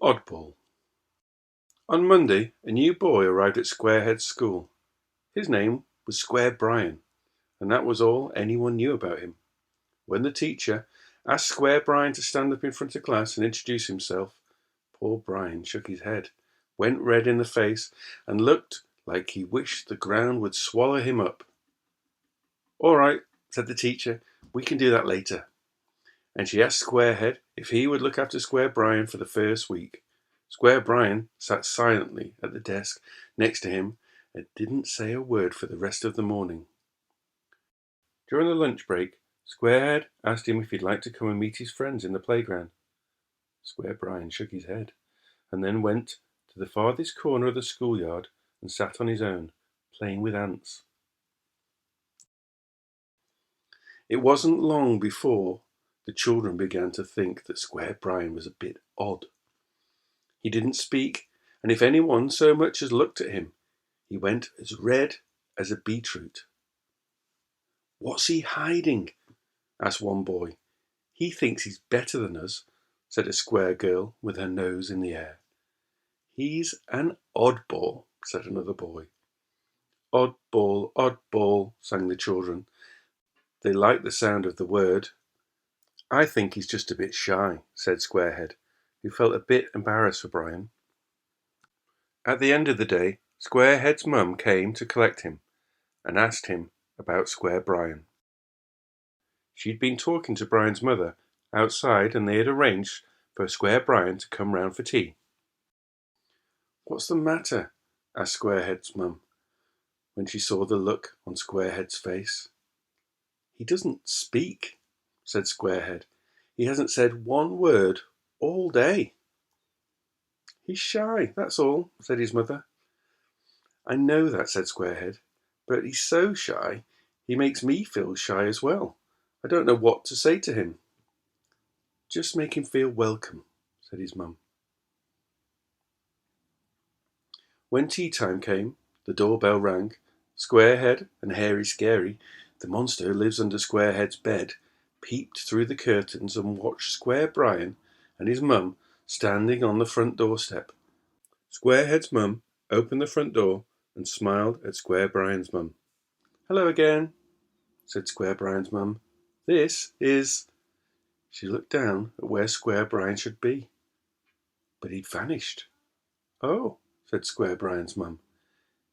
Oddball. On Monday, a new boy arrived at Squarehead's school. His name was Square Brian, and that was all anyone knew about him. When the teacher asked Square Brian to stand up in front of class and introduce himself, poor Brian shook his head, went red in the face, and looked like he wished the ground would swallow him up. "All right," said the teacher, "we can do that later." And she asked Squarehead if he would look after Square Brian for the first week. Square Brian sat silently at the desk next to him and didn't say a word for the rest of the morning. During the lunch break, Squarehead asked him if he'd like to come and meet his friends in the playground. Square Brian shook his head and then went to the farthest corner of the schoolyard and sat on his own, playing with ants. It wasn't long before the children began to think that Square Brian was a bit odd. He didn't speak, and if anyone so much as looked at him, he went as red as a beetroot. "What's he hiding?" asked one boy. "He thinks he's better than us," said a square girl with her nose in the air. "He's an oddball," said another boy. "Oddball, oddball," sang the children. They liked the sound of the word. "I think he's just a bit shy," said Squarehead, who felt a bit embarrassed for Brian. At the end of the day, Squarehead's mum came to collect him and asked him about Square Brian. She'd been talking to Brian's mother outside and they had arranged for Square Brian to come round for tea. "What's the matter?" asked Squarehead's mum when she saw the look on Squarehead's face. "He doesn't speak," said Squarehead. "He hasn't said one word all day." "He's shy, that's all," said his mother. "I know that," said Squarehead, "but he's so shy, he makes me feel shy as well. I don't know what to say to him." "Just make him feel welcome," said his mum. When tea time came, the doorbell rang. Squarehead and Hairy Scary, the monster who lives under Squarehead's bed, peeped through the curtains and watched Square Brian and his mum standing on the front doorstep. Squarehead's mum opened the front door and smiled at Square Brian's mum. "Hello again," said Square Brian's mum. "This is—" She looked down at where Square Brian should be, but he'd vanished. "Oh," said Square Brian's mum.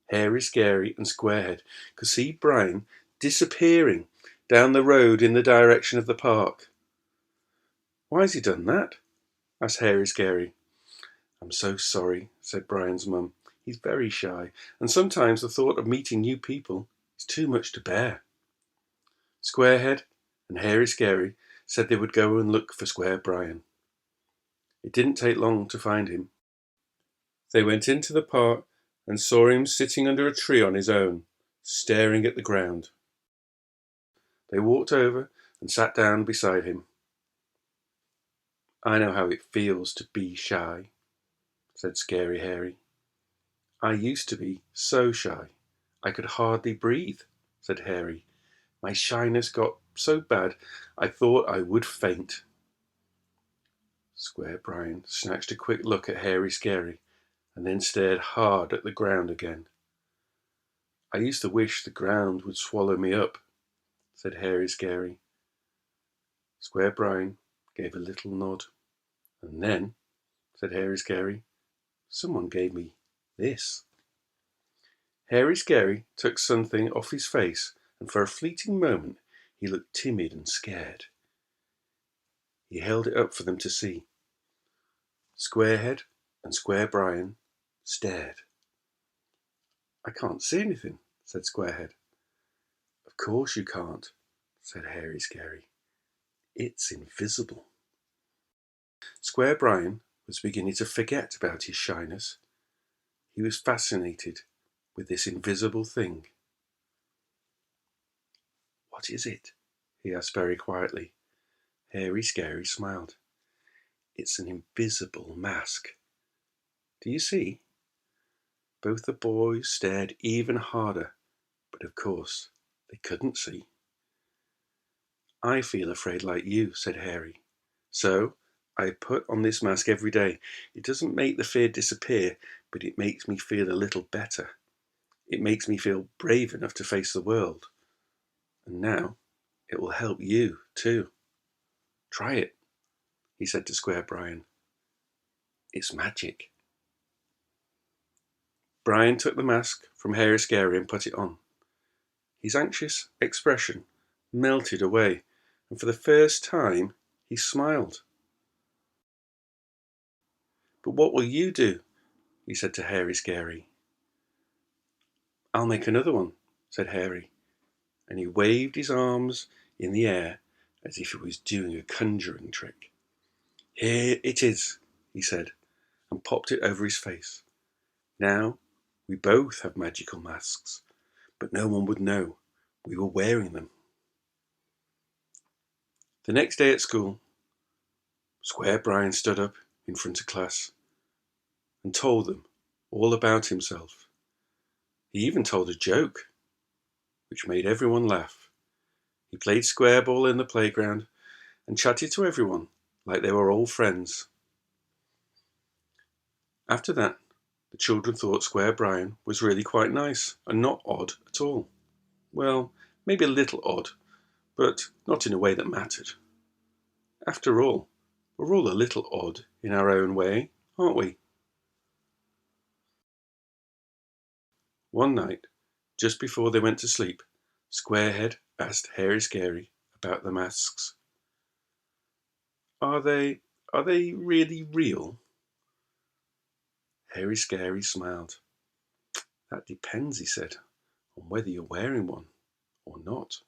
Hairy Scary and Squarehead could see Brian disappearing down the road in the direction of the park. "Why's he done that?" asked Hairy Scary. "I'm so sorry," said Brian's mum. "He's very shy, and sometimes the thought of meeting new people is too much to bear." Squarehead and Hairy Scary said they would go and look for Square Brian. It didn't take long to find him. They went into the park and saw him sitting under a tree on his own, staring at the ground. They walked over and sat down beside him. "I know how it feels to be shy," said Scary Hairy. "I used to be so shy, I could hardly breathe," said Hairy. "My shyness got so bad, I thought I would faint." Square Brian snatched a quick look at Hairy Scary and then stared hard at the ground again. "I used to wish the ground would swallow me up," said Hairy Scary. Square Brian gave a little nod. "And then," said Hairy Scary, "someone gave me this." Hairy Scary took something off his face, and for a fleeting moment he looked timid and scared. He held it up for them to see. Squarehead and Square Brian stared. "I can't see anything," said Squarehead. "Of course you can't," said Hairy Scary. "It's invisible." Square Brian was beginning to forget about his shyness. He was fascinated with this invisible thing. "What is it?" he asked very quietly. Hairy Scary smiled. "It's an invisible mask. Do you see?" Both the boys stared even harder, but of course they couldn't see. "I feel afraid like you," said Hairy. "So I put on this mask every day. It doesn't make the fear disappear, but it makes me feel a little better. It makes me feel brave enough to face the world. And now it will help you too. Try it, he said to Square Brian. It's magic. Brian took the mask from Hairy Scary and put it on. His anxious expression melted away, and for the first time he smiled. But what will you do? He said to Hairy Scary. I'll make another one, said Hairy, and he waved his arms in the air as if he was doing a conjuring trick. Here it is, he said, and popped it over his face. Now we both have magical masks, but no one would know we were wearing them. The next day at school, Square Brian stood up in front of class and told them all about himself. He even told a joke, which made everyone laugh. He played square ball in the playground and chatted to everyone like they were all friends. After that, the children thought Square Brian was really quite nice and not odd at all. Well, maybe a little odd, but not in a way that mattered. After all, we're all a little odd in our own way, aren't we? One night, just before they went to sleep, Squarehead asked Hairy Scary about the masks. Are they really real? Hairy Scary smiled. That depends, he said, on whether you're wearing one or not.